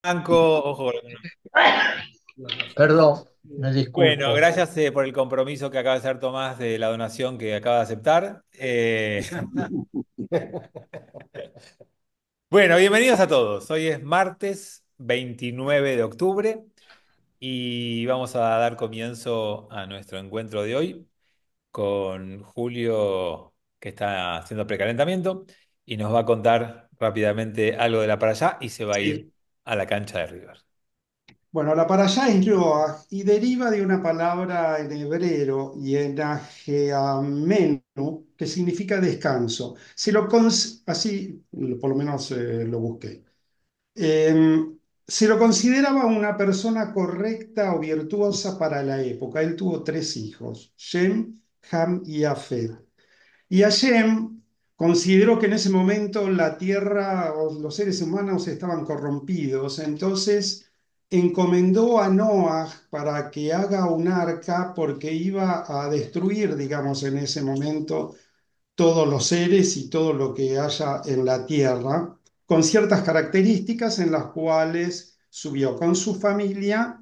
Blanco, ojo. Perdón, me Bueno, disculpo. gracias por el compromiso que acaba de hacer Tomás de la donación que acaba de aceptar. Bueno, bienvenidos a todos. Hoy es martes 29 de octubre y vamos a dar comienzo a nuestro encuentro de hoy con Julio, que está haciendo precalentamiento y nos va a contar rápidamente algo de la para allá y se va a ir Sí. a la cancha de River. Bueno, la parashá es Noah y deriva de una palabra en hebreo y en ajeamenu, que significa descanso. Así, por lo menos lo busqué. Se lo consideraba una persona correcta o virtuosa para la época. Él tuvo tres hijos, Shem, Ham y Jafet. Y Hashem consideró que en ese momento la tierra o los seres humanos estaban corrompidos, entonces encomendó a Noah para que haga un arca porque iba a destruir, digamos, en ese momento todos los seres y todo lo que haya en la tierra, con ciertas características en las cuales subió con su familia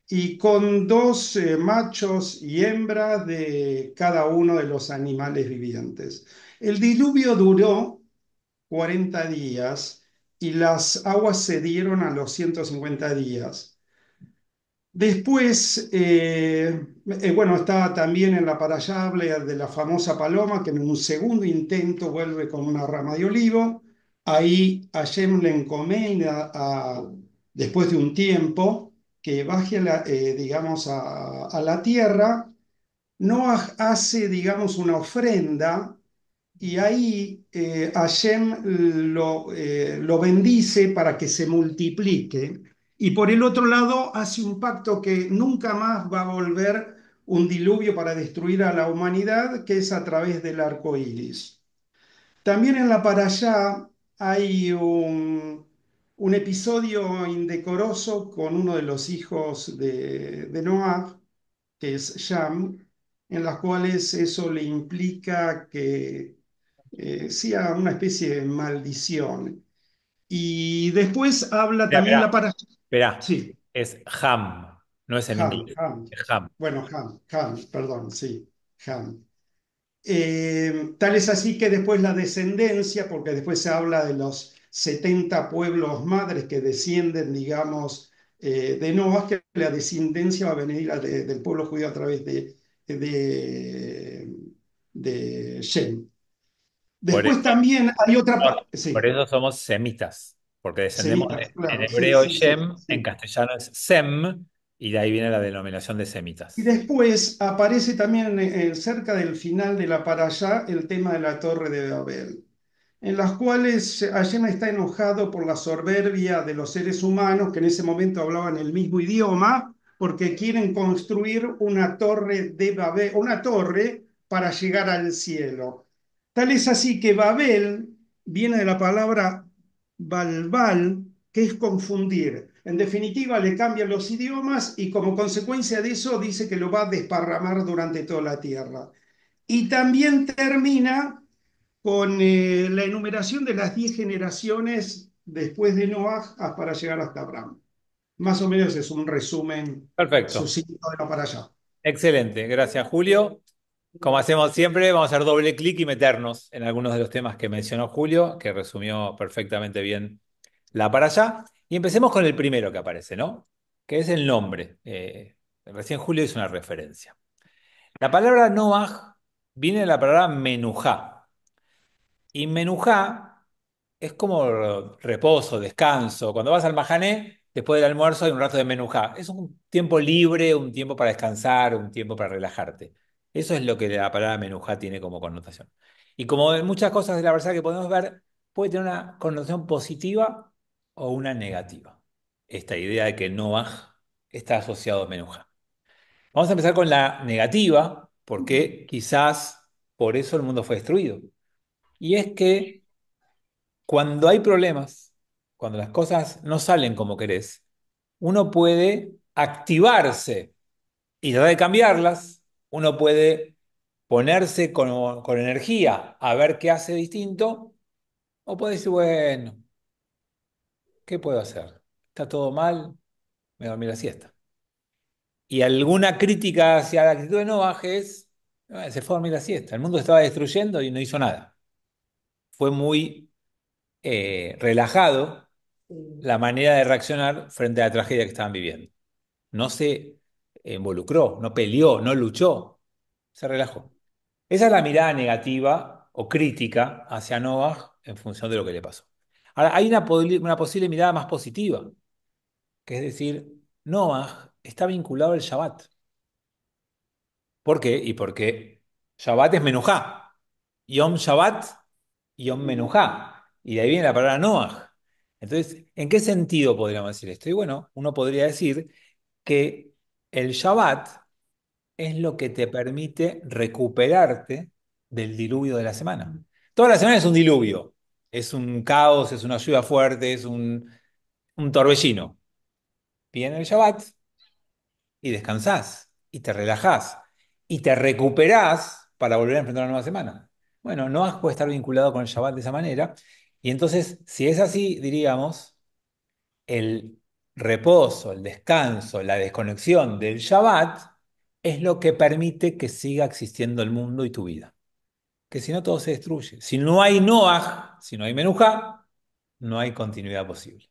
y con dos machos y hembras de cada uno de los animales vivientes. El diluvio duró 40 días y las aguas se dieron a los 150 días. Después, bueno, está también en la parashable de la famosa paloma, que en un segundo intento vuelve con una rama de olivo. Ahí Hashem le encomienda, después de un tiempo, que baje, digamos, a la tierra. Noah hace, digamos, una ofrenda y ahí Hashem lo bendice para que se multiplique. Y por el otro lado hace un pacto que nunca más va a volver un diluvio para destruir a la humanidad, que es a través del arco iris. También en la Parashá hay un episodio indecoroso con uno de los hijos de Noah, que es Sham, en las cuales eso le implica que sea una especie de maldición. Y después habla Espera, también la espera, para... espera. Sí, Es ham, no es en inglés. Ham. Es ham. Bueno, Ham, perdón, sí, Ham. Tal es así que después la descendencia, porque después se habla de los 70 pueblos madres que descienden, digamos, de Noah, que la descendencia va a venir del pueblo judío a través de, de Shem. Por Después eso, también hay otra... por Sí, eso somos semitas, porque descendemos semitas, en claro, sí, hebreo es sí, sí, Shem, en sí. castellano es Sem, y de ahí viene la denominación de Y semitas. después aparece también cerca del final de la parashá el tema de la torre de Babel, en las cuales Hashem está enojado por la soberbia de los seres humanos que en ese momento hablaban el mismo idioma, porque quieren construir una torre de Babel, una torre para llegar al cielo. Tal es así que Babel viene de la palabra balbal, que es confundir. En definitiva, le cambian los idiomas y como consecuencia de eso dice que lo va a desparramar durante toda la tierra. Y también termina con la enumeración de las 10 generaciones después de Noah para llegar hasta Abraham. Más o menos es un resumen Perfecto. sucinto de la para allá. Excelente. Gracias, Julio. Como hacemos siempre, vamos a hacer doble clic y meternos en algunos de los temas que mencionó Julio, que resumió perfectamente bien la para allá. Y empecemos con el primero que aparece, ¿no? Que es el nombre. Recién Julio hizo una referencia. La palabra Noah viene de la palabra menujá. Y menujá es como reposo, descanso. Cuando vas al majané, después del almuerzo hay un rato de menujá. Es un tiempo libre, un tiempo para descansar, un tiempo para relajarte. Eso es lo que la palabra menujá tiene como connotación. Y como en muchas cosas de la verdad que podemos ver, puede tener una connotación positiva o una negativa. Esta idea de que Noah está asociado a menujá. Vamos a empezar con la negativa, porque quizás por eso el mundo fue destruido. Y es que cuando hay problemas, cuando las cosas no salen como querés, uno puede activarse y tratar de cambiarlas, uno puede ponerse con energía a ver qué hace distinto, o puede decir, bueno, ¿qué puedo hacer? está todo mal, me voy a dormir la siesta. Y alguna crítica hacia la actitud de Noah es, se fue a dormir la siesta, el mundo se estaba destruyendo y no hizo nada. Fue muy relajado la manera de reaccionar frente a la tragedia que estaban viviendo. No se involucró, no peleó, no luchó, se relajó. Esa es la mirada negativa o crítica hacia Noah en función de lo que le pasó. Ahora, hay una posible mirada más positiva, que es decir, Noah está vinculado al Shabbat. ¿Por qué? Y porque Shabbat es Menujá. Yom Shabbat, Yom Menujá. Y de ahí viene la palabra Noah. Entonces, ¿en qué sentido podríamos decir esto? Y bueno, uno podría decir que el Shabbat es lo que te permite recuperarte del diluvio de la semana. Toda la semana es un diluvio, es un caos, es una lluvia fuerte, es un torbellino. Viene el Shabbat y descansás, y te relajás, y te recuperás para volver a enfrentar una nueva semana. Bueno, Noah puede estar vinculado con el Shabbat de esa manera, y entonces, si es así, diríamos, el reposo, el descanso, la desconexión del Shabbat es lo que permite que siga existiendo el mundo y tu vida. Que si no, todo se destruye. Si no hay Noah, si no hay Menujá, no hay continuidad posible.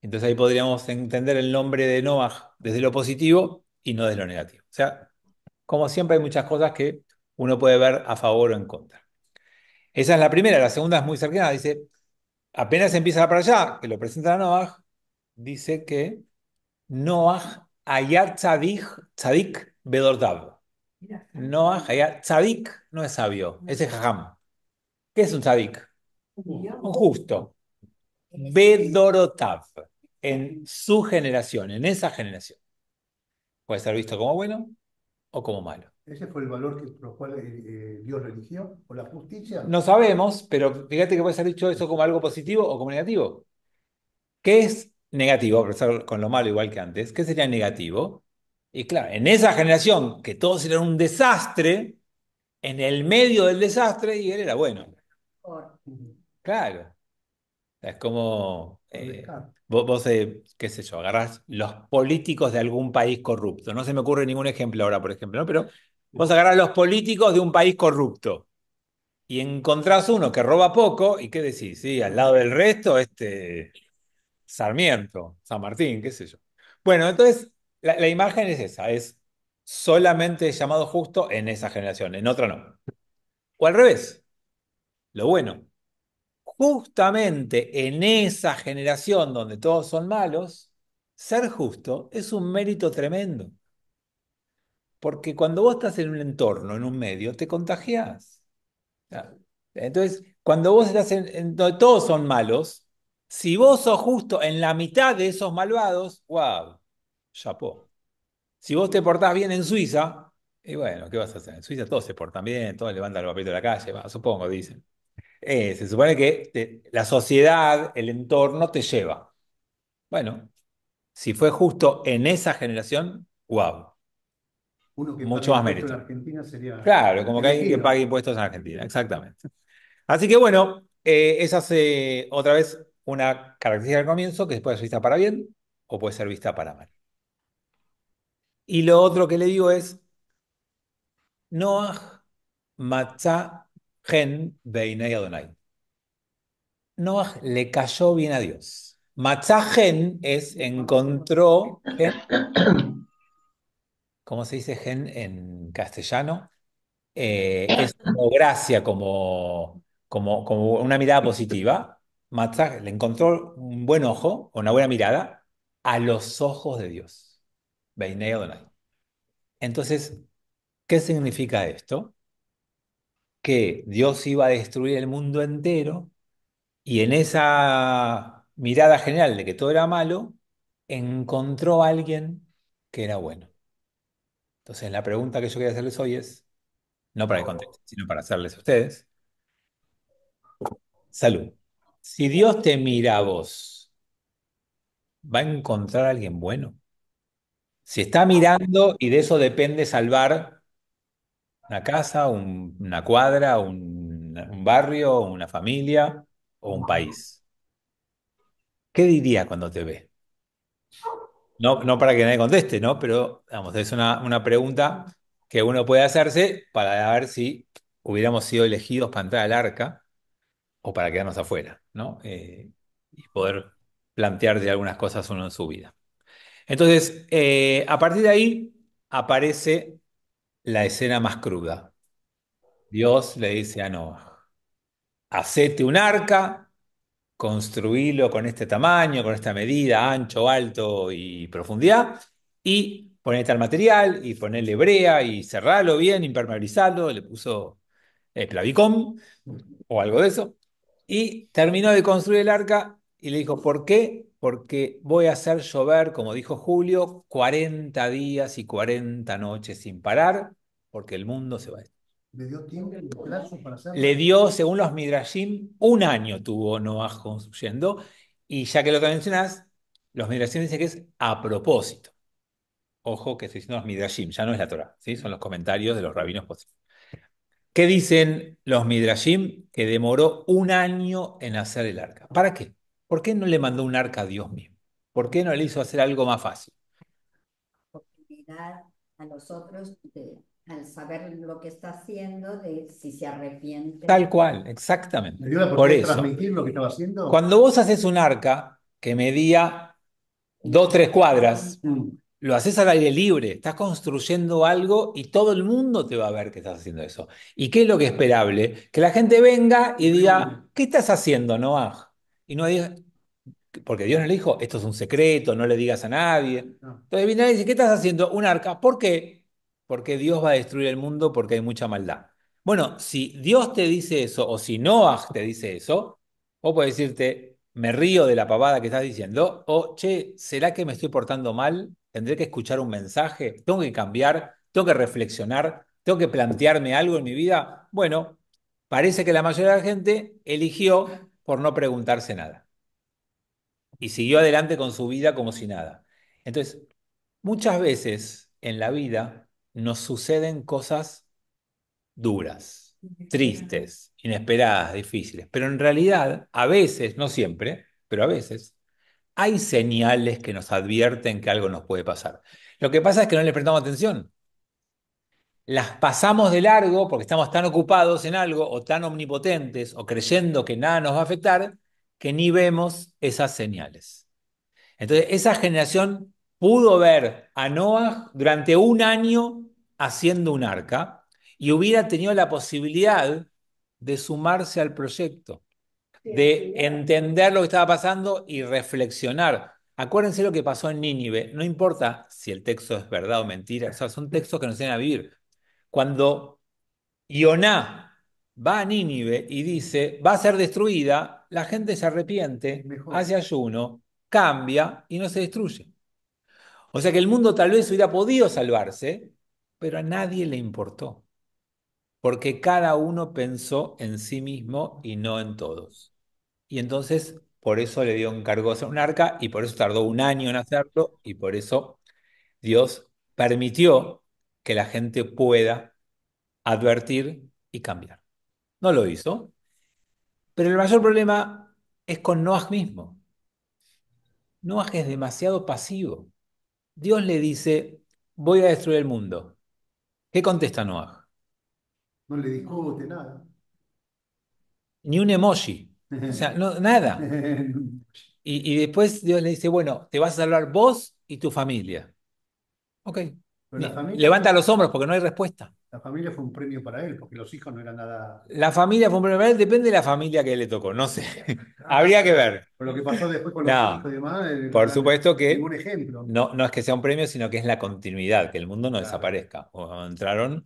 Entonces ahí podríamos entender el nombre de Noah desde lo positivo y no desde lo negativo. O sea, como siempre hay muchas cosas que uno puede ver a favor o en contra. Esa es la primera. La segunda es muy cercana. Dice, apenas empieza para allá, que lo presenta a Noah, dice que Noah hayat tzadik bedordav. Noah hayat tzadik no es sabio, ese es jajam. ¿Qué es un tzadik? Un justo. Bedorotav, en su generación, en esa generación. Puede ser visto como bueno o como malo. ¿Ese fue el valor por el cual Dios lo eligió? ¿O la justicia? No sabemos, pero fíjate que puede ser dicho eso como algo positivo o como negativo. ¿Qué es negativo? Por empezar con lo malo igual que antes. ¿Qué sería negativo? Y claro, en esa generación que todos eran un desastre, en el medio del desastre, y él era bueno. Claro. Es como, Un descarte. qué sé yo, agarrás los políticos de algún país corrupto. No se me ocurre ningún ejemplo ahora, por ejemplo, ¿no? Pero vos agarrás los políticos de un país corrupto y encontrás uno que roba poco, ¿y qué decís? Sí, al lado del resto, Sarmiento, San Martín, qué sé yo. Bueno, entonces la imagen es esa, es solamente llamado justo en esa generación, en otra no. O al revés, lo bueno. Justamente en esa generación donde todos son malos, ser justo es un mérito tremendo. Porque cuando vos estás en un entorno, en un medio, te contagiás. Ah, entonces, cuando vos estás en donde todos son malos, si vos sos justo en la mitad de esos malvados, wow, chapó. Si vos te portás bien en Suiza, y bueno, ¿qué vas a hacer? En Suiza todos se portan bien, todos levantan el papel de la calle, va, supongo, dicen. Se supone que la sociedad, el entorno te lleva. Bueno, si fue justo en esa generación, wow, Uno que paga mucho más impuestos en mérito. Argentina sería Claro, como que alguien que pague elegido. impuestos en Argentina, exactamente. Así que bueno, esa es otra vez una característica del comienzo que puede ser vista para bien o puede ser vista para mal. Y lo otro que le digo es, Noah matzah gen beinei Adonai. Noah le cayó bien a Dios. Matzah gen es encontró, ¿cómo se dice gen en castellano? Es como gracia, como una mirada positiva. Matzah le encontró un buen ojo, una buena mirada, a los ojos de Dios. Beinei Adonai. Entonces, ¿qué significa esto? Que Dios iba a destruir el mundo entero y en esa mirada general de que todo era malo, encontró a alguien que era bueno. Entonces, la pregunta que yo quería hacerles hoy es, no para que contesten, sino para hacerles a ustedes, salud. Si Dios te mira a vos, ¿va a encontrar a alguien bueno? Si está mirando y de eso depende salvar una casa, una cuadra, un barrio, una familia o un país, ¿qué diría cuando te ve? No, no para que nadie conteste, ¿no? Pero, vamos, es una pregunta que uno puede hacerse para ver si hubiéramos sido elegidos para entrar al arca o para quedarnos afuera, ¿no? Y poder plantearse algunas cosas uno en su vida. Entonces, a partir de ahí aparece la escena más cruda. Dios le dice a Noah, hacete un arca, construílo con este tamaño, con esta medida, ancho, alto y profundidad, y ponete al material, y ponele brea, y cerralo bien, impermeabilizalo, le puso Plavicom o algo de eso, y terminó de construir el arca y le dijo, ¿por qué? Porque voy a hacer llover, como dijo Julio, 40 días y 40 noches sin parar, porque el mundo se va a... ¿Le dio tiempo y plazo para Le hacerlo? dio, según los Midrashim, un año tuvo Noah construyendo, y ya que lo que mencionás, los Midrashim dicen que es a propósito. Ojo que estoy diciendo los Midrashim, ya no es la Torah, ¿sí? Son los comentarios de los rabinos posteriores. ¿Qué dicen los Midrashim? Que demoró un año en hacer el arca. ¿Para qué? ¿Por qué no le mandó un arca a Dios mismo? ¿Por qué no le hizo hacer algo más fácil? Oportunidad a los otros al saber lo que está haciendo, de si se arrepiente. Tal cual, ¿Le exactamente. dio la Por oportunidad de eso, transmitir lo que estaba haciendo? cuando vos haces un arca que medía 2, 3 cuadras, Mm, lo haces al aire libre, estás construyendo algo y todo el mundo te va a ver que estás haciendo eso. ¿Y qué es lo que es esperable? Que la gente venga y diga, ¿qué estás haciendo, Noah? Y no diga, porque Dios no le dijo, esto es un secreto, no le digas a nadie. no. Entonces viene y dice, ¿qué estás haciendo? Un arca. ¿Por qué? Porque Dios va a destruir el mundo porque hay mucha maldad. Bueno, si Dios te dice eso, o si Noah te dice eso, vos podés decirte, me río de la pavada que estás diciendo, o che, ¿será que me estoy portando mal? ¿Tendré que escuchar un mensaje? ¿Tengo que cambiar? ¿Tengo que reflexionar? ¿Tengo que plantearme algo en mi vida? Bueno, parece que la mayoría de la gente eligió por no preguntarse nada y siguió adelante con su vida como si nada. Entonces, muchas veces en la vida nos suceden cosas duras, tristes, inesperadas, difíciles, pero en realidad, a veces, no siempre, pero a veces, hay señales que nos advierten que algo nos puede pasar. Lo que pasa es que no le prestamos atención. Las pasamos de largo porque estamos tan ocupados en algo o tan omnipotentes o creyendo que nada nos va a afectar que ni vemos esas señales. Entonces, esa generación pudo ver a Noah durante un año haciendo un arca y hubiera tenido la posibilidad de sumarse al proyecto, de entender lo que estaba pasando y reflexionar. Acuérdense lo que pasó en Nínive. No importa si el texto es verdad o mentira, o sea, son textos que nos enseñan a vivir. Cuando Ioná va a Nínive y dice, va a ser destruida, la gente se arrepiente, Mejor. hace ayuno, cambia y no se destruye. O sea que el mundo tal vez hubiera podido salvarse, pero a nadie le importó, porque cada uno pensó en sí mismo y no en todos. Y entonces, por eso le dio encargo hacer un arca y por eso tardó un año en hacerlo y por eso Dios permitió que la gente pueda advertir y cambiar. No lo hizo, pero el mayor problema es con Noah mismo. Noah es demasiado pasivo. Dios le dice, voy a destruir el mundo. ¿Qué contesta Noah? No le discute nada. Ni un emoji. O sea, no, nada. Y después Dios le dice, bueno, te vas a salvar vos y tu familia. Ok. Pero Levanta los hombros porque no hay respuesta. la familia fue un premio para él, porque los hijos no eran nada. La familia fue un problema. Depende de la familia que le tocó. No sé. Habría que ver. Por lo que pasó después con los hijos No, y demás, no por dan supuesto ningún que ejemplo. no, no es que sea un premio, sino que es la continuidad, que el mundo no Claro. desaparezca. O entraron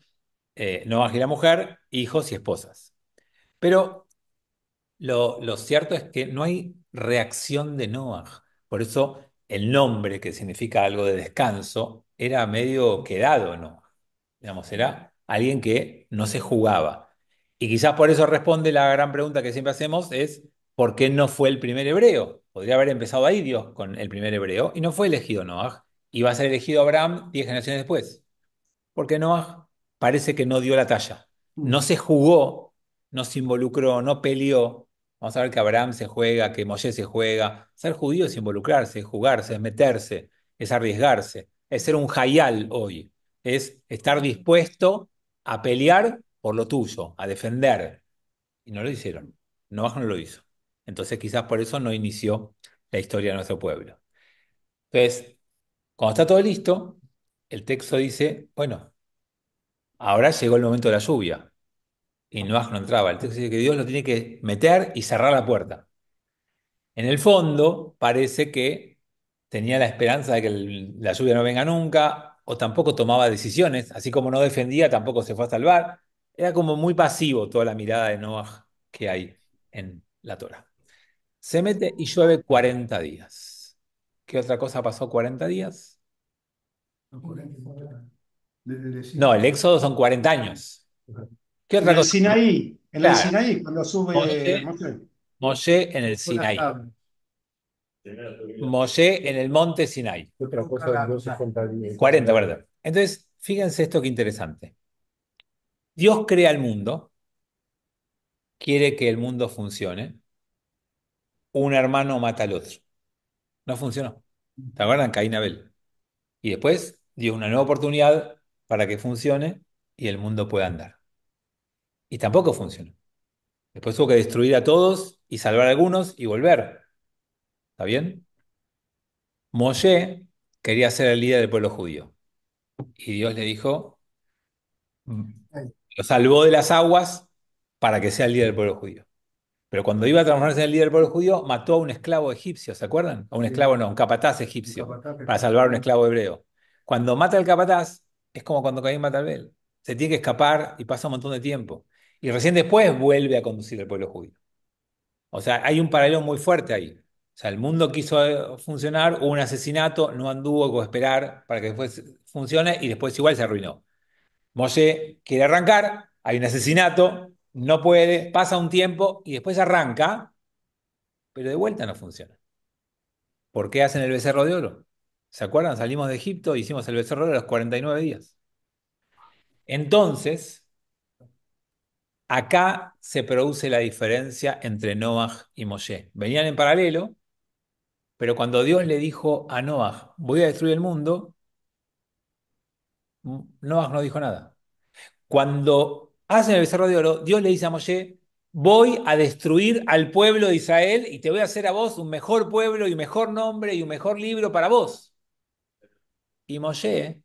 Noah y la mujer, hijos y esposas. Pero lo cierto es que no hay reacción de Noah. Por eso el nombre, que significa algo de descanso, era medio quedado, ¿no? Digamos, era alguien que no se jugaba. Y quizás por eso responde la gran pregunta que siempre hacemos, es ¿por qué no fue el primer hebreo? Podría haber empezado ahí Dios con el primer hebreo y no fue elegido Noah. Iba a ser elegido Abraham 10 generaciones después. Porque Noah parece que no dio la talla. No Mm. se jugó, no se involucró, no peleó. Vamos a ver que Abraham se juega, que Moshe se juega. Ser judío es involucrarse, es jugarse, es meterse, es arriesgarse, es ser un hayal hoy, es estar dispuesto a pelear por lo tuyo, a defender. Y no lo hicieron. Noaj no lo hizo. Entonces quizás por eso no inició la historia de nuestro pueblo. Entonces, cuando está todo listo, el texto dice, bueno, ahora llegó el momento de la lluvia. Y Noaj no entraba. El texto dice que Dios lo tiene que meter y cerrar la puerta. En el fondo, parece que tenía la esperanza de que la lluvia no venga nunca, o tampoco tomaba decisiones, así como no defendía, tampoco se fue a salvar. Era como muy pasivo toda la mirada de Noaj que hay en la Torá. Se mete y llueve 40 días. ¿Qué otra cosa pasó 40 días? No, de No, el Sinaí. Éxodo son 40 años. ¿Qué En otra el cosa? Sinaí, en el Claro, Sinaí, cuando sube Moshe, Moshe. Moshe en el Con las Sinaí. tablas. Moshe en el monte Sinaí. ¿Qué otra cosa de no se contaría? 40, 40. Entonces, fíjense esto que interesante. Dios crea el mundo, quiere que el mundo funcione. Un hermano mata al otro. No funcionó. ¿Te acuerdan? Caín y Abel. Y después dio una nueva oportunidad para que funcione y el mundo pueda andar. Y tampoco funcionó. Después tuvo que destruir a todos y salvar a algunos y volver. ¿Está bien? Moshe quería ser el líder del pueblo judío. Y Dios le dijo, Ay, lo salvó de las aguas para que sea el líder del pueblo judío. Pero cuando iba a transformarse en el líder del pueblo judío, mató a un esclavo egipcio, ¿se acuerdan? A un sí, esclavo no, un capataz un egipcio, capataz que para estaba salvar a un esperando. esclavo hebreo. Cuando mata al capataz, es como cuando Caín mata a Abel. Se tiene que escapar y pasa un montón de tiempo. Y recién después vuelve a conducir el pueblo judío. O sea, hay un paralelo muy fuerte ahí. O sea, el mundo quiso funcionar, hubo un asesinato, no anduvo con esperar para que después funcione y después igual se arruinó. Moshe quiere arrancar, hay un asesinato, no puede, pasa un tiempo y después arranca, pero de vuelta no funciona. ¿Por qué hacen el becerro de oro? ¿Se acuerdan? Salimos de Egipto, hicimos el becerro de oro a los 49 días. Entonces, acá se produce la diferencia entre Noaj y Moshe. Venían en paralelo, pero cuando Dios le dijo a Noaj, voy a destruir el mundo, Noaj no dijo nada. Cuando hacen el becerro de oro, Dios le dice a Moshe, voy a destruir al pueblo de Israel y te voy a hacer a vos un mejor pueblo y un mejor nombre y un mejor libro para vos. Y Moshe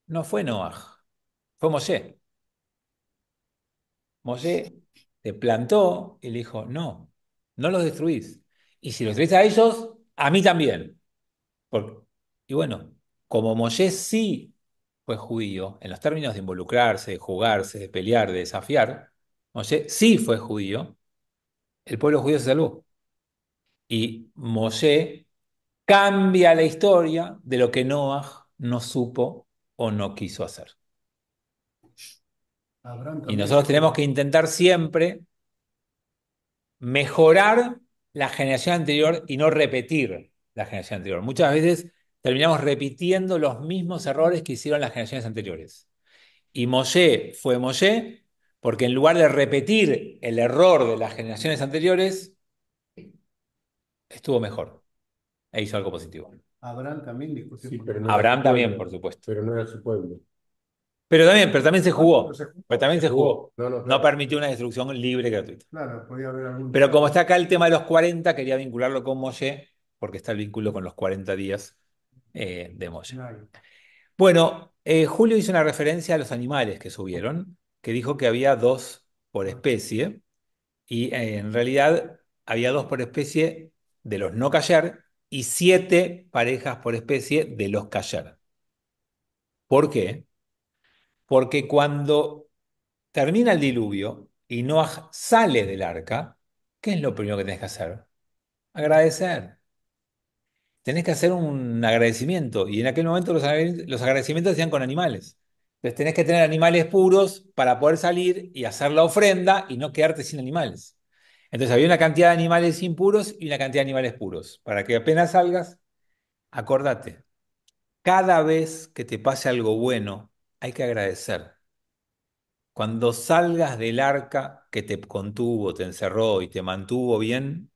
no fue Noaj, fue Moshe. Moshe te plantó y le dijo, no, no los destruís. Y si los destruís a ellos, a mí también. Por- Y bueno, como Moshe sí fue judío, en los términos de involucrarse, de jugarse, de pelear, de desafiar, Moshe sí fue judío, el pueblo judío se salvó. Y Moshe cambia la historia de lo que Noaj no supo o no quiso hacer. Abraham Y también nosotros tenemos dijo, que intentar siempre mejorar la generación anterior y no repetir la generación anterior. Muchas veces terminamos repitiendo los mismos errores que hicieron las generaciones anteriores. Y Moshe fue Moshe porque en lugar de repetir el error de las generaciones anteriores, estuvo mejor e hizo algo positivo. Abraham también discutió Sí, con pero Dios. no era su Abraham también, pueblo, por supuesto. pero no era su pueblo. Pero también se Ah, pero jugó. se Pero jugó. también Se se jugó. jugó. No, no, No claro. permitió una destrucción libre y gratuita. Claro, podía haber algún Pero como detalle. está acá el tema de los 40, quería vincularlo con Moshe, porque está el vínculo con los 40 días de Moshe. Sinaí. Bueno, Julio hizo una referencia a los animales que subieron, que dijo que había dos por especie, y en realidad había dos por especie de los no kasher y 7 parejas por especie de los kasher. ¿Por qué? Porque cuando termina el diluvio y Noah sale del arca, ¿qué es lo primero que tenés que hacer? Agradecer. Tenés que hacer un agradecimiento. Y en aquel momento los agradecimientos se hacían con animales. Entonces tenés que tener animales puros para poder salir y hacer la ofrenda y no quedarte sin animales. Entonces había una cantidad de animales impuros y una cantidad de animales puros. Para que apenas salgas, acordate, cada vez que te pase algo bueno, hay que agradecer. cuando salgas del arca que te contuvo, te encerró y te mantuvo bien,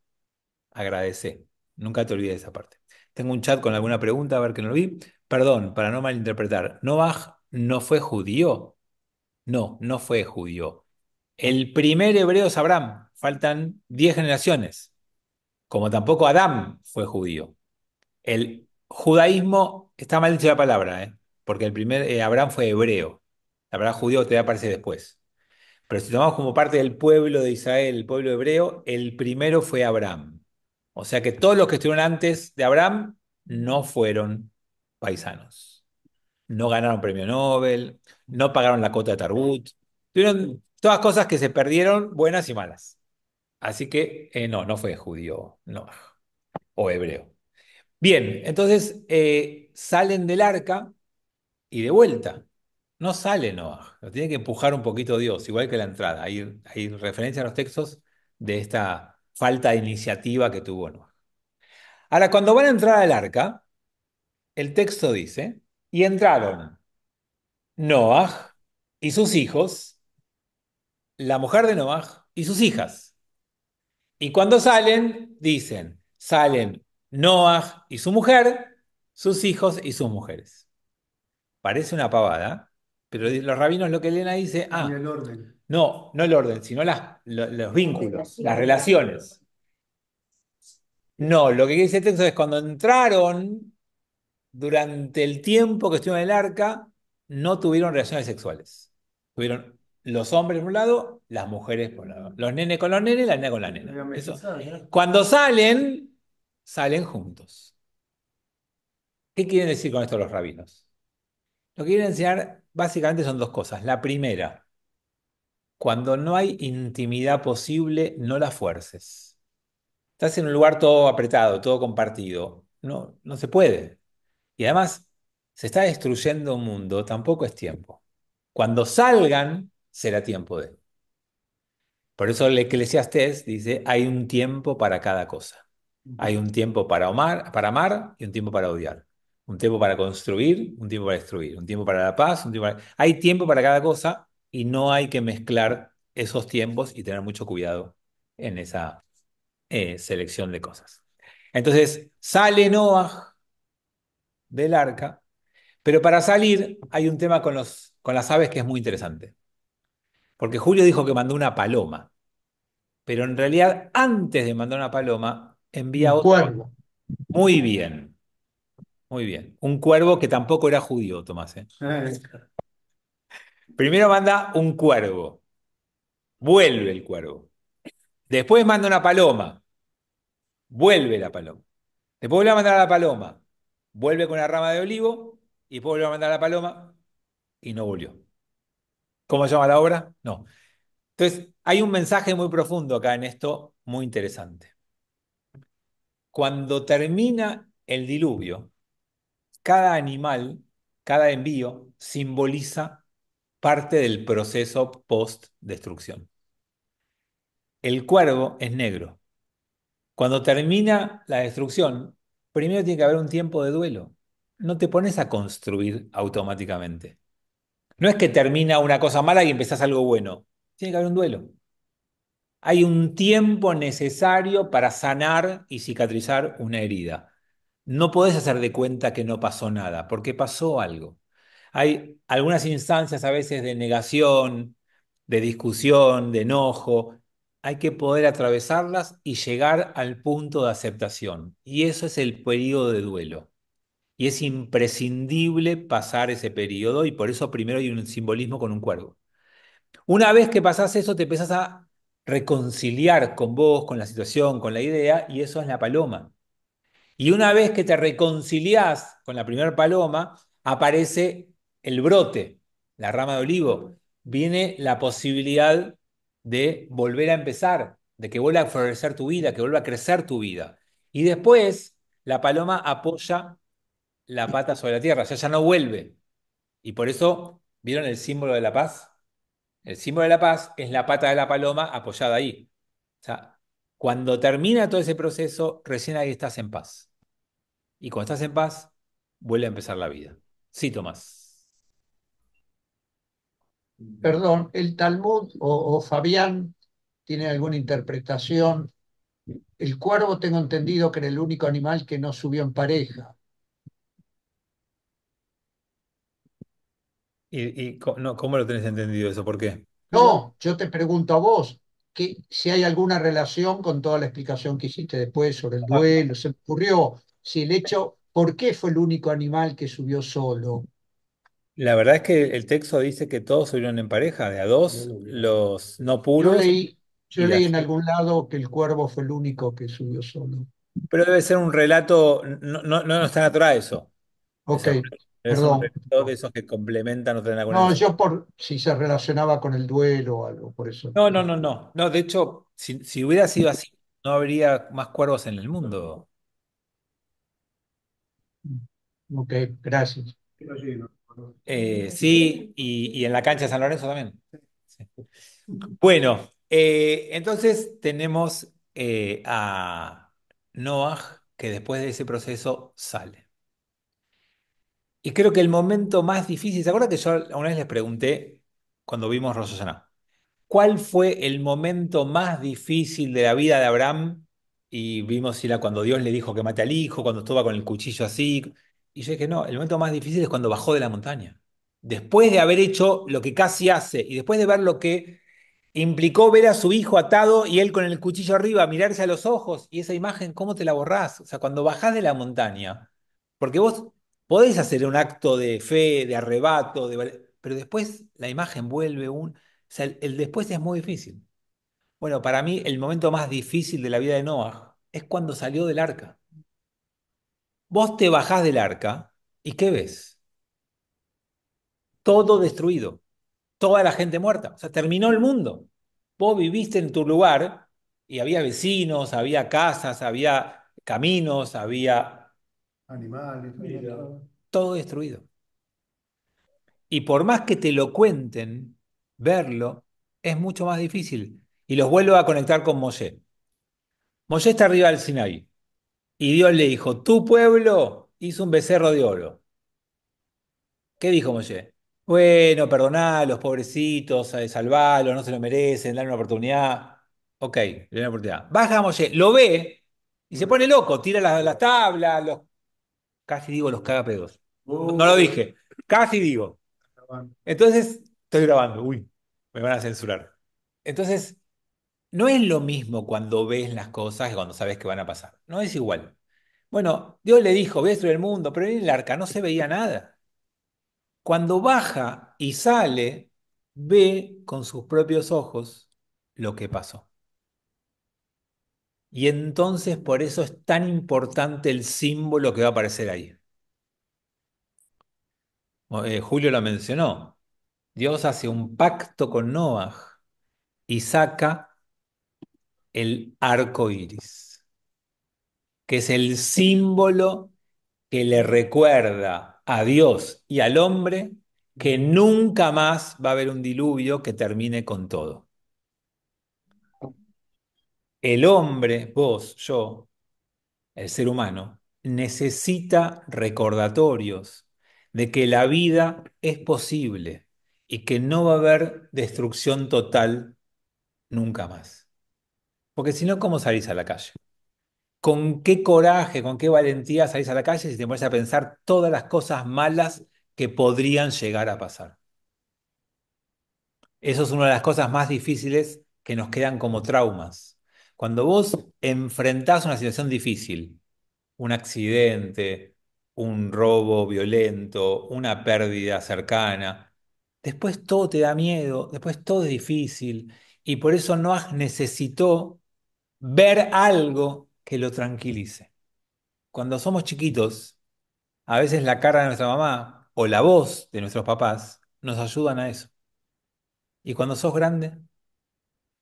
agradece. Nunca te olvides de esa parte. Tengo un chat con alguna pregunta, a ver que no lo vi. Perdón, para no malinterpretar. ¿Noaj no fue judío? No, no fue judío. El primer hebreo es Abraham. Faltan 10 generaciones. Como tampoco Adán fue judío. El judaísmo, está mal dicha la palabra, porque el primer Abraham fue hebreo. La palabra judío te aparece después. Pero si tomamos como parte del pueblo de Israel, el pueblo hebreo, el primero fue Abraham. O sea que todos los que estuvieron antes de Abraham no fueron paisanos. No ganaron premio Nobel, no pagaron la cuota de Tarbut. Tuvieron todas cosas que se perdieron, buenas y malas. Así que no, no fue judío, no, o hebreo. Bien, entonces salen del arca y de vuelta. No sale Noah, lo tiene que empujar un poquito Dios, igual que la entrada. Hay referencia a los textos de esta falta de iniciativa que tuvo Noah. Ahora, cuando van a entrar al arca, el texto dice, y entraron Noah y sus hijos, la mujer de Noah y sus hijas. Y cuando salen, dicen, salen Noah y su mujer, sus hijos y sus mujeres. Parece una pavada, pero los rabinos lo que leen ahí dice, Cambia el orden. no, no el orden, sino los vínculos, las relaciones. No, lo que dice el texto es cuando entraron, durante el tiempo que estuvieron en el arca, no tuvieron relaciones sexuales. Tuvieron los hombres por un lado, las mujeres por un lado. Los nenes con los nenes, la nena con la nena. Eso. Cuando salen, salen juntos. ¿Qué quieren decir con esto los rabinos? Lo que quieren enseñar básicamente son dos cosas. La primera, cuando no hay intimidad posible, no la fuerces. Estás en un lugar todo apretado, todo compartido. No, no se puede. Y además, se está destruyendo un mundo, tampoco es tiempo. Cuando salgan, será tiempo de. Por eso el Eclesiastés dice, hay un tiempo para cada cosa. Hay un tiempo para amar y un tiempo para odiar. Un tiempo para construir, un tiempo para destruir. Un tiempo para la paz, un tiempo para. Hay tiempo para cada cosa y no hay que mezclar esos tiempos y tener mucho cuidado en esa selección de cosas. Entonces, sale Noah del arca, pero para salir hay un tema con las aves que es muy interesante. Porque Julio dijo que mandó una paloma, pero en realidad antes de mandar una paloma envía Un otro. cuervo. Muy bien, muy bien. Un cuervo que tampoco era judío, Tomás. Primero manda un cuervo, vuelve el cuervo. Después manda una paloma, vuelve la paloma. Después vuelve a mandar a la paloma, vuelve con una rama de olivo y después vuelve a mandar a la paloma y no volvió. ¿Cómo se llama la obra? No. Entonces, hay un mensaje muy profundo acá en esto, muy interesante. Cuando termina el diluvio, cada animal, cada envío, simboliza parte del proceso post-destrucción. El cuervo es negro. Cuando termina la destrucción, primero tiene que haber un tiempo de duelo. No te pones a construir automáticamente. No es que termina una cosa mala y empezás algo bueno. Tiene que haber un duelo. Hay un tiempo necesario para sanar y cicatrizar una herida. No podés hacer de cuenta que no pasó nada, porque pasó algo. Hay algunas instancias a veces de negación, de discusión, de enojo. Hay que poder atravesarlas y llegar al punto de aceptación. Y eso es el periodo de duelo. Y es imprescindible pasar ese periodo y por eso primero hay un simbolismo con un cuervo. Una vez que pasás eso, te empezás a reconciliar con vos, con la situación, con la idea, y eso es la paloma. Y una vez que te reconciliás con la primera paloma, aparece el brote, la rama de olivo. Viene la posibilidad de volver a empezar, de que vuelva a florecer tu vida, que vuelva a crecer tu vida. Y después la paloma apoya la pata sobre la tierra, ya no vuelve. Y por eso, ¿vieron el símbolo de la paz? El símbolo de la paz es la pata de la paloma apoyada ahí. O sea, cuando termina todo ese proceso, recién ahí estás en paz. Y cuando estás en paz, vuelve a empezar la vida. Sí, Tomás. Perdón, el Talmud o Fabián tiene alguna interpretación. El cuervo tengo entendido que era el único animal que no subió en pareja. No, ¿cómo lo tenés entendido eso? ¿Por qué? No, yo te pregunto a vos que si hay alguna relación con toda la explicación que hiciste después sobre el duelo. Se me ocurrió si el hecho, ¿por qué fue el único animal que subió solo? La verdad es que el texto dice que todos subieron en pareja, de a dos, los no Yo puros leí, y yo leí las... en algún lado que el cuervo fue el único que subió solo. Pero debe ser un relato, no está en la Torá eso. Ok, Eso debe ser un perdón. relato de esos que complementan o tienen alguna... No, yo por si se relacionaba con el duelo o algo, por eso. No. No, de hecho, si hubiera sido así, no habría más cuervos en el mundo. Ok, gracias. Pero sí, no. Sí, y en la cancha de San Lorenzo también. Sí. Bueno, entonces tenemos a Noah que después de ese proceso sale. Y creo que el momento más difícil, ¿se acuerdan que yo una vez les pregunté cuando vimos Rosh Hashanah? ¿Cuál fue el momento más difícil de la vida de Abraham? Y vimos si era cuando Dios le dijo que mate al hijo, cuando estaba con el cuchillo así. Y yo dije, no, el momento más difícil es cuando bajó de la montaña. Después de haber hecho lo que casi hace y después de ver lo que implicó ver a su hijo atado y él con el cuchillo arriba, mirarse a los ojos y esa imagen, ¿cómo te la borrás? O sea, cuando bajás de la montaña, porque vos podés hacer un acto de fe, de arrebato, pero después la imagen vuelve un... O sea, el después es muy difícil. Bueno, para mí el momento más difícil de la vida de Noah es cuando salió del arca. Vos te bajás del arca y ¿qué ves? Todo destruido, toda la gente muerta. O sea, terminó el mundo. Vos viviste en tu lugar y había vecinos, había casas, había caminos, había Animales, todo. todo destruido. Y por más que te lo cuenten, verlo es mucho más difícil. Y los vuelvo a conectar con Moshe. Moshe está arriba del Sinaí. Y Dios le dijo, tu pueblo hizo un becerro de oro. ¿Qué dijo Moshe? Bueno, perdoná a los pobrecitos, salvalos, no se lo merecen, dale una oportunidad. Ok, le doy una oportunidad. Baja Moshe, lo ve y se pone loco, tira las tablas, casi digo los cagapedos. No lo dije, casi digo. Entonces, estoy grabando, uy, me van a censurar. Entonces, no es lo mismo cuando ves las cosas que cuando sabes que van a pasar. No es igual. Bueno, Dios le dijo, voy a destruir el mundo, pero en el arca no se veía nada. Cuando baja y sale, ve con sus propios ojos lo que pasó. Y entonces por eso es tan importante el símbolo que va a aparecer ahí. Julio lo mencionó. Dios hace un pacto con Noah y saca el arco iris, que es el símbolo que le recuerda a Dios y al hombre que nunca más va a haber un diluvio que termine con todo. El hombre, vos, yo, el ser humano, necesita recordatorios de que la vida es posible y que no va a haber destrucción total nunca más. Porque si no, ¿cómo salís a la calle? ¿Con qué coraje, con qué valentía salís a la calle si te pones a pensar todas las cosas malas que podrían llegar a pasar? Eso es una de las cosas más difíciles que nos quedan como traumas. Cuando vos enfrentás una situación difícil, un accidente, un robo violento, una pérdida cercana, después todo te da miedo, después todo es difícil y por eso Noah necesitó ver algo que lo tranquilice. Cuando somos chiquitos, a veces la cara de nuestra mamá o la voz de nuestros papás nos ayudan a eso. Y cuando sos grande,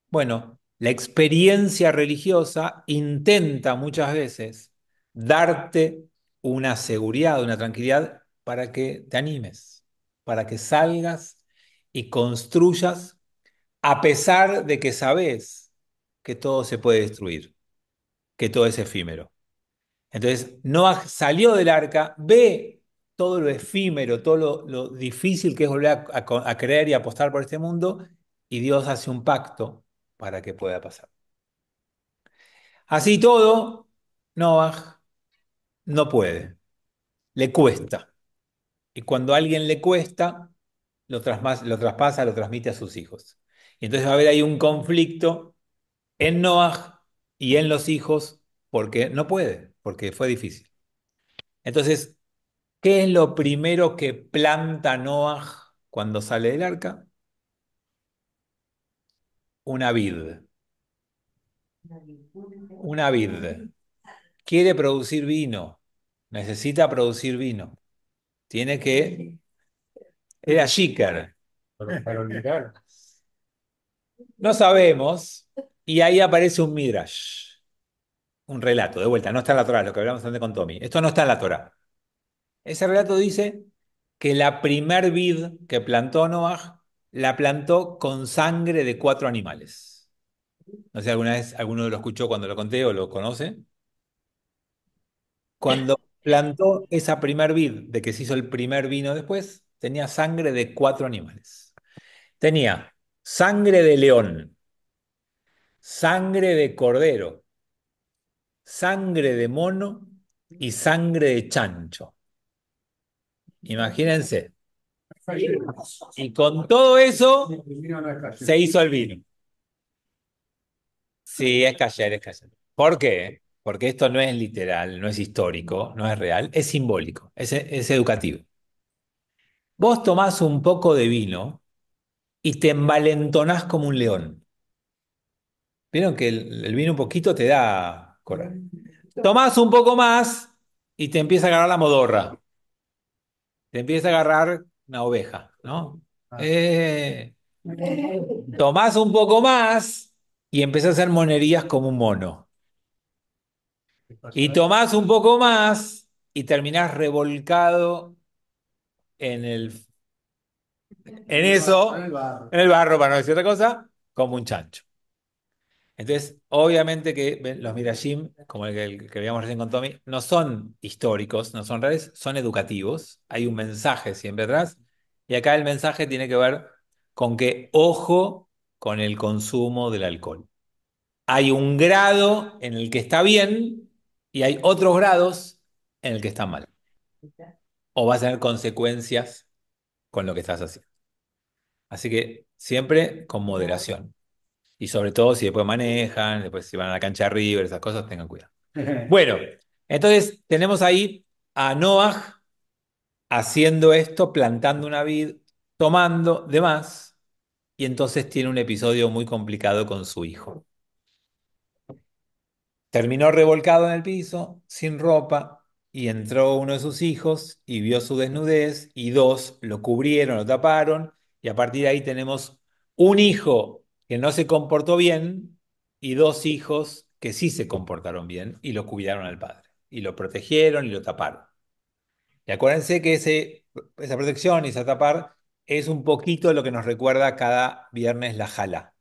bueno, la experiencia religiosa intenta muchas veces darte una seguridad, una tranquilidad para que te animes, para que salgas y construyas a pesar de que sabes que todo se puede destruir, que todo es efímero. Entonces, Noah salió del arca, ve todo lo efímero, todo lo difícil que es volver a creer y apostar por este mundo, y Dios hace un pacto para que pueda pasar. Así todo, Noah no puede, le cuesta. Y cuando a alguien le cuesta, lo traspasa, lo transmite a sus hijos. Y entonces va a haber ahí un conflicto en Noah y en los hijos porque no puede, porque fue difícil. Entonces, ¿qué es lo primero que planta Noah cuando sale del arca? Una vid. Una vid. Quiere producir vino. Necesita producir vino. Tiene que... Era Shiker. Para olvidar. No sabemos. Y ahí aparece un Midrash. Un relato, de vuelta. No está en la Torá, lo que hablamos antes con Tommy. Esto no está en la Torá. Ese relato dice que la primer vid que plantó Noah la plantó con sangre de 4 animales. No sé si alguna vez alguno lo escuchó cuando lo conté o lo conoce. Cuando plantó esa primer vid de que se hizo el primer vino después, tenía sangre de 4 animales. Tenía sangre de león, sangre de cordero, sangre de mono y sangre de chancho. Imagínense. Y con todo eso El vino no es calle. se hizo el vino. Sí, es kasher, es kasher. ¿Por qué? Porque esto no es literal, no es histórico, no es real, es simbólico, es educativo. Vos tomás un poco de vino y te envalentonás como un león. ¿Vieron que el vino un poquito te da coraje? Tomás un poco más y te empieza a agarrar la modorra. Te empieza a agarrar una oveja, ¿no? Eh, Tomás un poco más y empezás a hacer monerías como un mono. Y tomás un poco más y terminás revolcado en eso, En el barro. en el barro, para no decir otra cosa, como un chancho. Entonces, obviamente que los Mirashim, como el que veíamos recién con Tommy, no son históricos, no son reales, son educativos. Hay un mensaje siempre atrás. Y acá el mensaje tiene que ver con que ojo con el consumo del alcohol. Hay un grado en el que está bien y hay otros grados en el que está mal. O va a tener consecuencias con lo que estás haciendo. Así que siempre con moderación. Y sobre todo si después manejan, después si van a la cancha de River, esas cosas, tengan cuidado. Bueno, entonces tenemos ahí a Noah haciendo esto, plantando una vid, tomando demás, y entonces tiene un episodio muy complicado con su hijo. Terminó revolcado en el piso, sin ropa, y entró uno de sus hijos y vio su desnudez, y dos lo cubrieron, lo taparon, y a partir de ahí tenemos un hijo que no se comportó bien y dos hijos que sí se comportaron bien y lo cuidaron al padre, y lo protegieron y lo taparon. Y acuérdense que esa protección y esa tapar es un poquito lo que nos recuerda cada viernes la jala.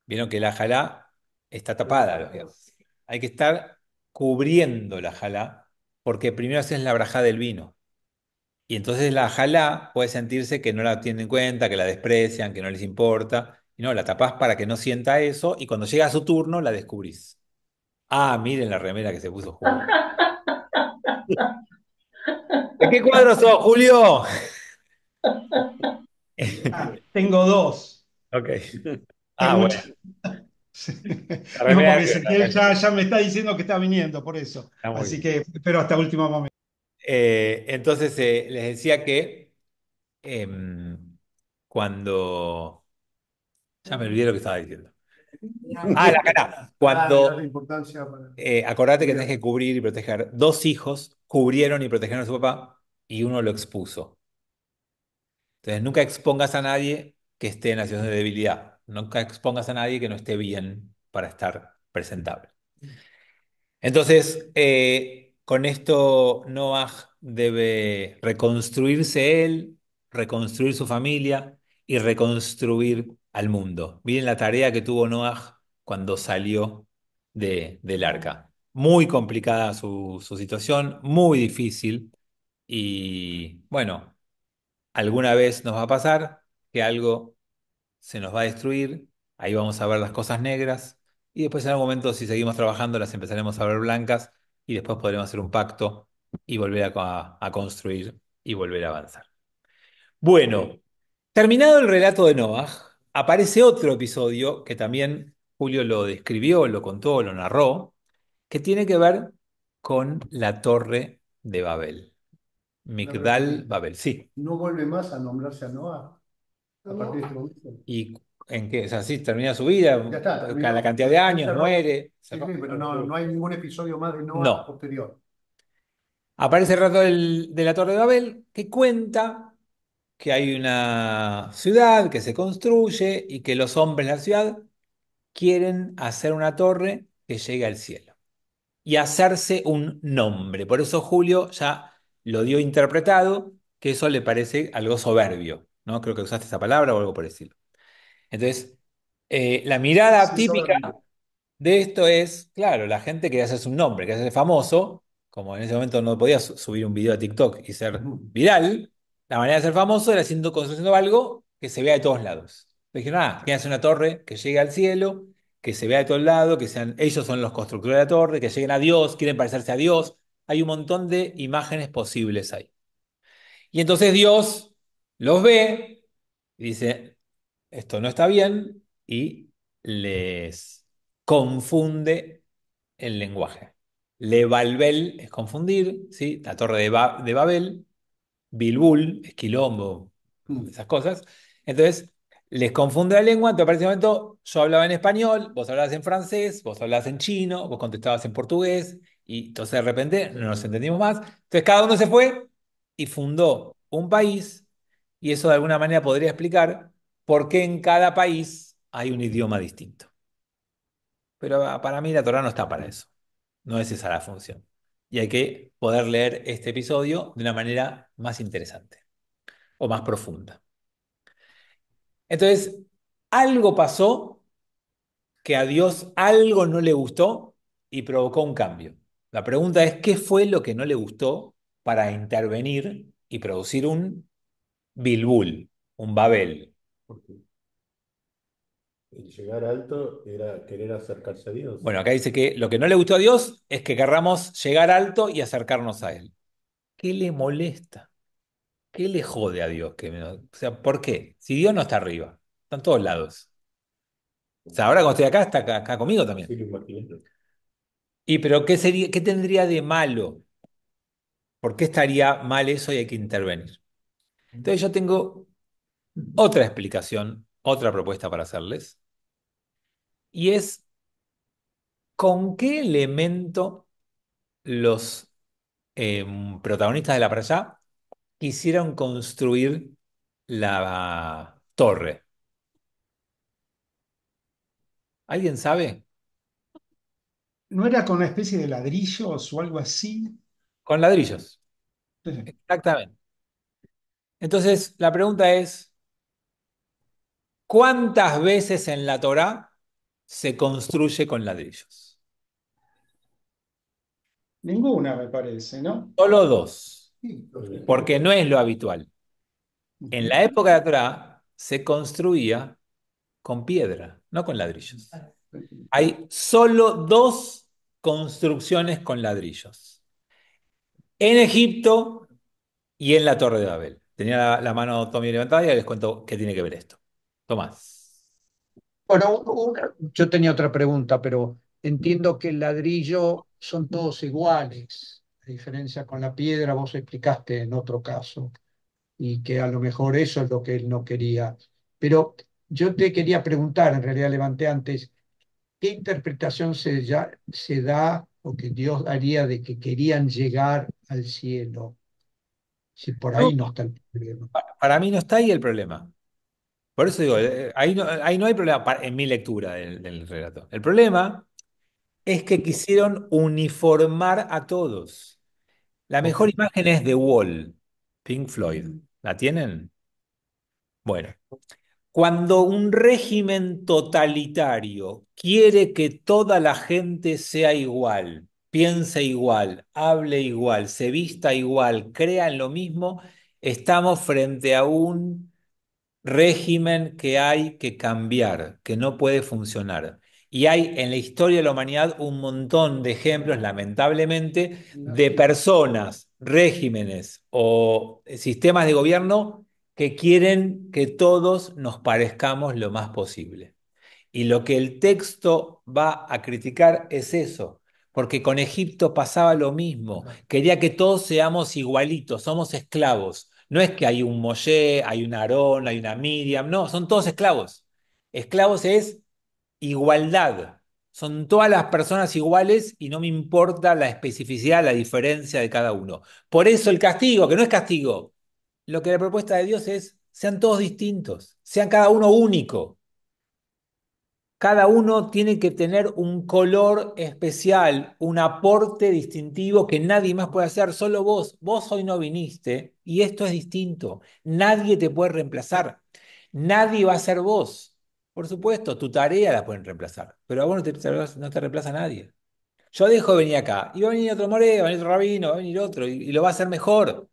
Vieron que la jalá está tapada. Digamos. Hay que estar cubriendo la jalá, porque primero haces la brajá del vino. Y entonces la jalá puede sentirse que no la tienen en cuenta, que la desprecian, que no les importa. Y no, la tapás para que no sienta eso, y cuando llega su turno la descubrís. Ah, miren la remera que se puso Julio. ¿De qué cuadro sos, Julio? Tengo dos. Ok. Hay Ah, bueno. muchas. La No, remera porque que Ezequiel ya me está diciendo que está viniendo, por eso. está muy Así bien. que espero hasta último momento. Entonces les decía que em, cuando... Ya me olvidé lo que estaba diciendo. Ah, la cara. La Cuando importancia para... acordate que tenés que cubrir y proteger. Dos hijos cubrieron y protegieron a su papá y uno lo expuso. Entonces nunca expongas a nadie que esté en la situación de debilidad. Nunca expongas a nadie que no esté bien para estar presentable. Entonces, con esto Noah debe reconstruirse él, reconstruir su familia y reconstruir al mundo. Miren la tarea que tuvo Noah cuando salió del arca. muy complicada su situación, muy difícil. Y bueno, alguna vez nos va a pasar que algo se nos va a destruir, ahí vamos a ver las cosas negras y después en algún momento si seguimos trabajando las empezaremos a ver blancas y después podremos hacer un pacto y volver a construir y volver a avanzar. Bueno, terminado el relato de Noah, aparece otro episodio que también Julio lo describió, lo contó, lo narró, que tiene que ver con la Torre de Babel. Una pregunta. Migdal Babel, sí. ¿No vuelve más a nombrarse a Noah a partir de este momento? ¿Y en qué? O sea, sí, termina su vida, Ya está, la terminó. cantidad de Él años, cerró. muere. Sí, sí, pero no hay ningún episodio más de Noah No. posterior. Aparece el rato de la Torre de Babel que cuenta que hay una ciudad que se construye y que los hombres de la ciudad quieren hacer una torre que llegue al cielo y hacerse un nombre. Por eso Julio ya lo dio interpretado, que eso le parece algo soberbio, ¿no? Creo que usaste esa palabra o algo por decirlo. Entonces, la mirada Sí, típica soberbio. de esto es, claro, la gente quería hacerse un nombre, quería hacerse famoso, como en ese momento no podías subir un video a TikTok y ser Ujú. viral, la manera de ser famoso era construyendo algo que se vea de todos lados. Dijeron, quieren hacer una torre que llegue al cielo, que se vea de todos lados, que sean, ellos son los constructores de la torre, que lleguen a Dios, quieren parecerse a Dios. Hay un montón de imágenes posibles ahí. Y entonces Dios los ve y dice, esto no está bien, y les confunde el lenguaje. Levalbel es confundir, ¿sí? La torre de Babel, Bilbul es quilombo, Mm. esas cosas. Entonces, les confunde la lengua, entonces para ese momento yo hablaba en español, vos hablabas en francés, vos hablabas en chino, vos contestabas en portugués, y entonces de repente no nos entendimos más. Entonces cada uno se fue y fundó un país, y eso de alguna manera podría explicar por qué en cada país hay un idioma distinto. Pero para mí la Torá no está para eso. No es esa la función. Y hay que poder leer este episodio de una manera más interesante o más profunda. Entonces, algo pasó que a Dios algo no le gustó y provocó un cambio. La pregunta es, ¿qué fue lo que no le gustó para intervenir y producir un Bilbul, un Babel? Porque el llegar alto era querer acercarse a Dios. Bueno, acá dice que lo que no le gustó a Dios es que querramos llegar alto y acercarnos a Él. ¿Qué le molesta? ¿Qué le jode a Dios? O sea, ¿por qué? Si Dios no está arriba, está en todos lados. O sea, ahora cuando estoy acá, está acá conmigo también. Así lo imaginé. Y pero ¿qué sería, qué tendría de malo? ¿Por qué estaría mal eso y hay que intervenir? Entonces yo tengo otra explicación, otra propuesta para hacerles, y es con qué elemento los protagonistas de la para allá quisieron construir la torre. ¿Alguien sabe? ¿No era con una especie de ladrillos o algo así? Con ladrillos. Sí. Exactamente. Entonces, la pregunta es, ¿cuántas veces en la Torá se construye con ladrillos? Ninguna, me parece, ¿no? Solo dos, Sí, porque no es lo habitual. En Ujú. la época de la Torá se construía con piedra, no con ladrillos. Hay solo dos construcciones con ladrillos. En Egipto y en la Torre de Babel. Tenía la mano Tommy levantada y les cuento qué tiene que ver esto. Tomás. Bueno, yo tenía otra pregunta, pero entiendo que el ladrillo son todos iguales, a diferencia con la piedra, vos explicaste en otro caso, y que a lo mejor eso es lo que él no quería. Pero yo te quería preguntar, en realidad levanté antes, ¿qué interpretación se da o que Dios haría de que querían llegar al cielo? Si por No, ahí no está el problema. para mí no está ahí el problema. Por eso digo, ahí no hay problema en mi lectura del relato. El problema es que quisieron uniformar a todos. La Ok. mejor imagen es The Wall, Pink Floyd. ¿La tienen? Bueno, cuando un régimen totalitario quiere que toda la gente sea igual, piense igual, hable igual, se vista igual, crea en lo mismo, estamos frente a un régimen que hay que cambiar, que no puede funcionar. Y hay en la historia de la humanidad un montón de ejemplos, lamentablemente, de personas, regímenes o sistemas de gobierno que quieren que todos nos parezcamos lo más posible. Y lo que el texto va a criticar es eso, porque con Egipto pasaba lo mismo. Quería que todos seamos igualitos, somos esclavos. No es que hay un Moshe, hay un Aarón, hay una Miriam, no, son todos esclavos. Esclavos es igualdad. Son todas las personas iguales y no me importa la especificidad, la diferencia de cada uno. Por eso el castigo, que no es castigo. Lo que la propuesta de Dios es, sean todos distintos, sean cada uno único. Cada uno tiene que tener un color especial, un aporte distintivo que nadie más puede hacer, solo vos. Vos hoy no viniste y esto es distinto. Nadie te puede reemplazar. Nadie va a ser vos. Por supuesto, tu tarea la pueden reemplazar, pero a vos no te reemplaza nadie. Yo dejo de venir acá y va a venir otro Moreno, va a venir otro Rabino, va a venir otro y lo va a hacer mejor.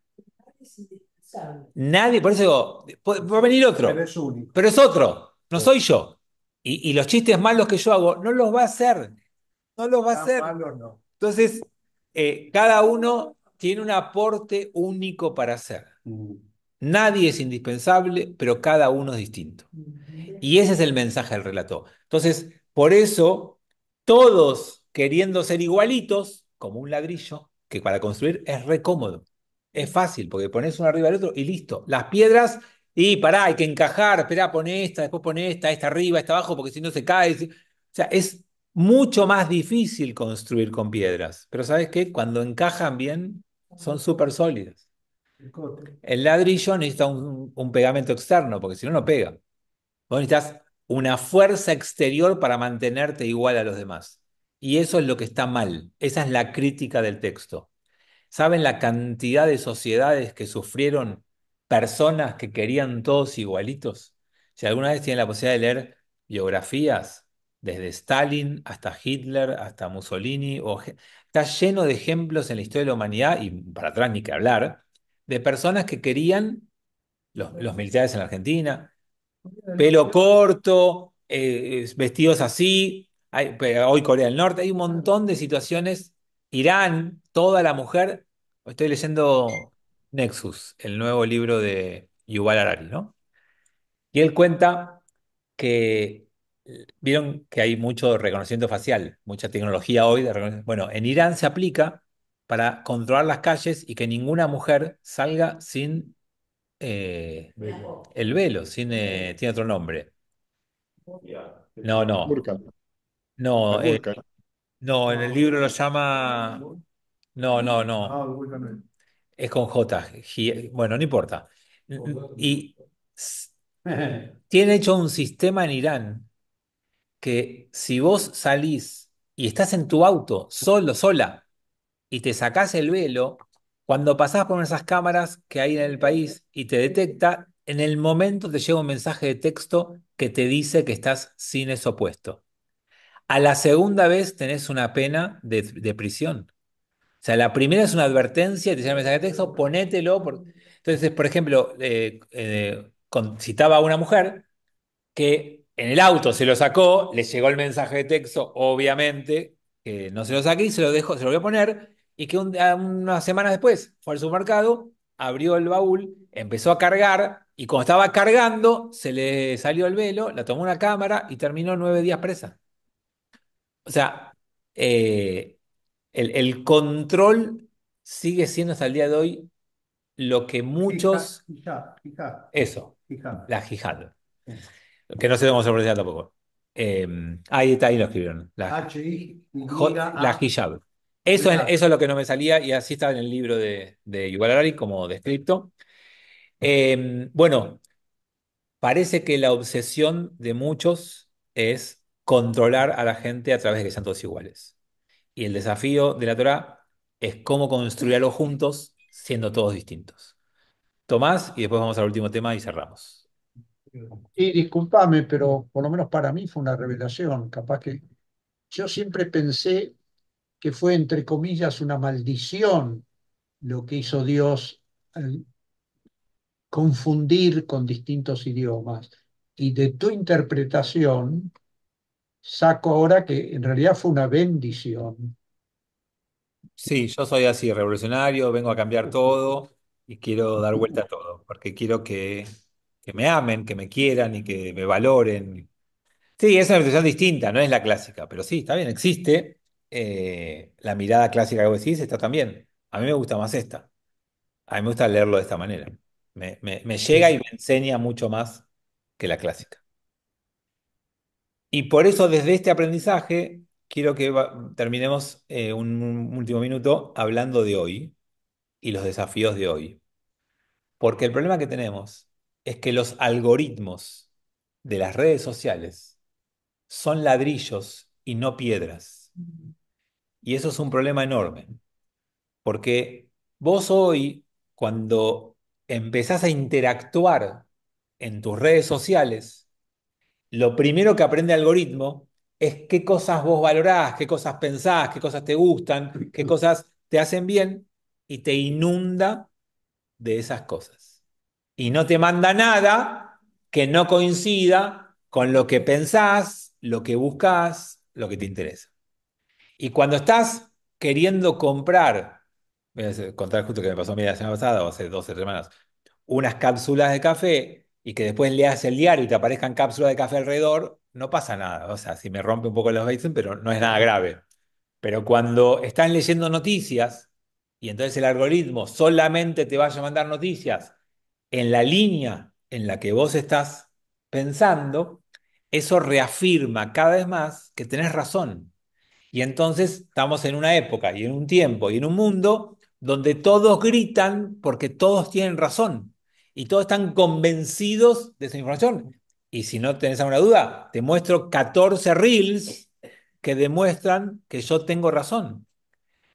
Nadie, por eso digo, va a venir otro, Pero es único. pero es otro, no soy yo. Y los chistes malos que yo hago, no los va a hacer, no los va a Tan hacer. malo no. Entonces, cada uno tiene un aporte único para hacer. Nadie es indispensable, pero cada uno es distinto. Y ese es el mensaje del relato. Entonces, por eso, todos queriendo ser igualitos, como un ladrillo, que para construir es re cómodo. Es fácil, porque pones uno arriba del otro y listo. Las piedras, y pará, hay que encajar, esperá, pone esta, después pone esta arriba, esta abajo, porque si no se cae. O sea, es mucho más difícil construir con piedras. Pero ¿sabes qué? Cuando encajan bien, son súper sólidas. El cote. El ladrillo necesita un pegamento externo, porque si no, no pega. Vos necesitas una fuerza exterior para mantenerte igual a los demás. Y eso es lo que está mal. Esa es la crítica del texto. ¿Saben la cantidad de sociedades que sufrieron personas que querían todos igualitos? Si alguna vez tienen la posibilidad de leer biografías, desde Stalin hasta Hitler, hasta Mussolini, está lleno de ejemplos en la historia de la humanidad, y para atrás ni que hablar, de personas que querían, los militares en la Argentina, pelo corto, vestidos así. Hoy Corea del Norte, hay un montón de situaciones. Irán, toda la mujer. Estoy leyendo Nexus, el nuevo libro de Yuval Harari, ¿no? Y él cuenta que vieron que hay mucho reconocimiento facial, mucha tecnología hoy de reconocimiento. Bueno, en Irán se aplica para controlar las calles y que ninguna mujer salga sin el velo, tiene otro nombre. No, no, Burka. no, Al burka. no, en el libro lo llama, no, no, no, Ah, Vulca no es. es con J, bueno, no importa. Y tiene hecho un sistema en Irán que si vos salís y estás en tu auto, solo, sola, y te sacás el velo, cuando pasás por esas cámaras que hay en el país y te detecta, en el momento te llega un mensaje de texto que te dice que estás sin eso puesto. A la segunda vez tenés una pena de prisión. O sea, la primera es una advertencia, te llega el mensaje de texto, ponételo. Entonces, por ejemplo, citaba a una mujer que en el auto se lo sacó, le llegó el mensaje de texto, obviamente, que no se lo saqué y se lo dejó, se lo voy a poner, y que unas semanas después fue al supermercado, abrió el baúl, empezó a cargar, y cuando estaba cargando, se le salió el velo, la tomó una cámara y terminó 9 días presa. O sea, el control sigue siendo hasta el día de hoy lo que muchos, Hijab. eso, Hijab. la jihad, que no sé cómo se pronuncia tampoco. Ahí está, ahí lo escribieron, la H-I-Y-A. hijab. Eso es, Claro. eso es lo que no me salía y así está en el libro de Yuval Harari como descripto. Bueno, parece que la obsesión de muchos es controlar a la gente a través de que sean todos iguales. Y el desafío de la Torá es cómo construir algo juntos siendo todos distintos. Tomás, y después vamos al último tema y cerramos. Y discúlpame, pero por lo menos para mí fue una revelación. Capaz que yo siempre pensé que fue, entre comillas, una maldición lo que hizo Dios al confundir con distintos idiomas. Y de tu interpretación saco ahora que en realidad fue una bendición. Sí, yo soy así, revolucionario, vengo a cambiar todo y quiero dar vuelta a todo, porque quiero que me amen, que me quieran y que me valoren. Sí, es una interpretación distinta, no es la clásica, pero sí, está bien, existe. La mirada clásica que vos decís está también. A mí me gusta más esta. A mí me gusta leerlo de esta manera. Me llega y me enseña mucho más que la clásica. Y por eso desde este aprendizaje quiero que terminemos un último minuto hablando de hoy y los desafíos de hoy. Porque el problema que tenemos es que los algoritmos de las redes sociales son ladrillos y no piedras. Y eso es un problema enorme, porque vos hoy, cuando empezás a interactuar en tus redes sociales, lo primero que aprende el algoritmo es qué cosas vos valorás, qué cosas pensás, qué cosas te gustan, qué cosas te hacen bien y te inunda de esas cosas. Y no te manda nada que no coincida con lo que pensás, lo que buscás, lo que te interesa. Y cuando estás queriendo comprar, voy a contar justo que me pasó a mí la semana pasada o hace 12 semanas, unas cápsulas de café y que después leas el diario y te aparezcan cápsulas de café alrededor, no pasa nada. O sea, si me rompe un poco los Baizen, pero no es nada grave. Pero cuando están leyendo noticias y entonces el algoritmo solamente te vaya a mandar noticias en la línea en la que vos estás pensando, eso reafirma cada vez más que tenés razón. Y entonces estamos en una época y en un tiempo y en un mundo donde todos gritan porque todos tienen razón y todos están convencidos de esa información. Y si no tenés alguna duda, te muestro 14 reels que demuestran que yo tengo razón.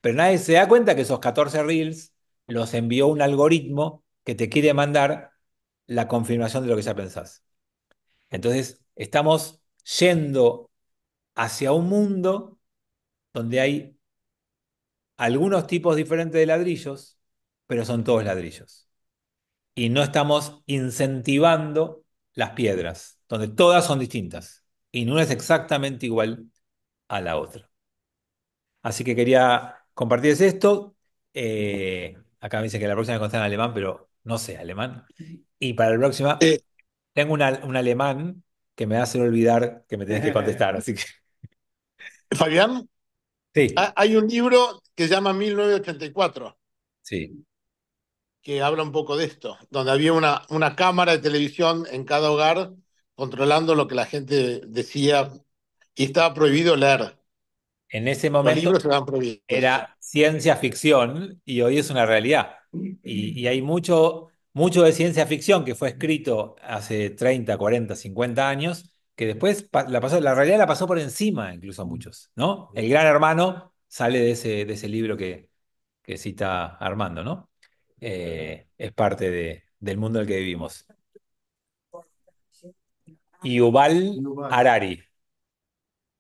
Pero nadie se da cuenta que esos 14 reels los envió un algoritmo que te quiere mandar la confirmación de lo que ya pensás. Entonces, estamos yendo hacia un mundo donde hay algunos tipos diferentes de ladrillos, pero son todos ladrillos. Y no estamos incentivando las piedras, donde todas son distintas y no es exactamente igual a la otra. Así que quería compartirles esto. Acá me dice que la próxima me contestan en alemán, pero no sé alemán. Y para la próxima Eh, tengo un alemán que me hace olvidar que me tenés que contestar. Así que Fabián, sí, hay un libro que se llama 1984, sí. que habla un poco de esto, donde había una cámara de televisión en cada hogar controlando lo que la gente decía y estaba prohibido leer. En ese Los momento libros estaban prohibidos. era ciencia ficción y hoy es una realidad. Y hay mucho de ciencia ficción que fue escrito hace 30, 40, 50 años, que después la realidad la pasó por encima incluso a muchos, ¿no? El Gran Hermano sale de ese libro que cita Armando, ¿no? Es parte del mundo en el que vivimos. Y Yuval Harari,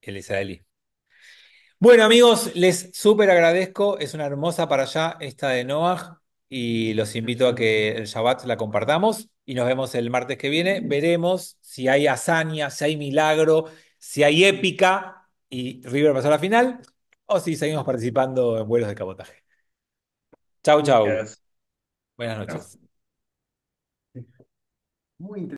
el israelí. Bueno, amigos, les súper agradezco. Es una hermosa para allá esta de Noah y los invito a que el Shabbat la compartamos y nos vemos el martes que viene. Veremos si hay hazaña, si hay milagro, si hay épica y River pasó a la final o si seguimos participando en vuelos de cabotaje. Chau, chau. Gracias. Buenas noches. Muy interesante.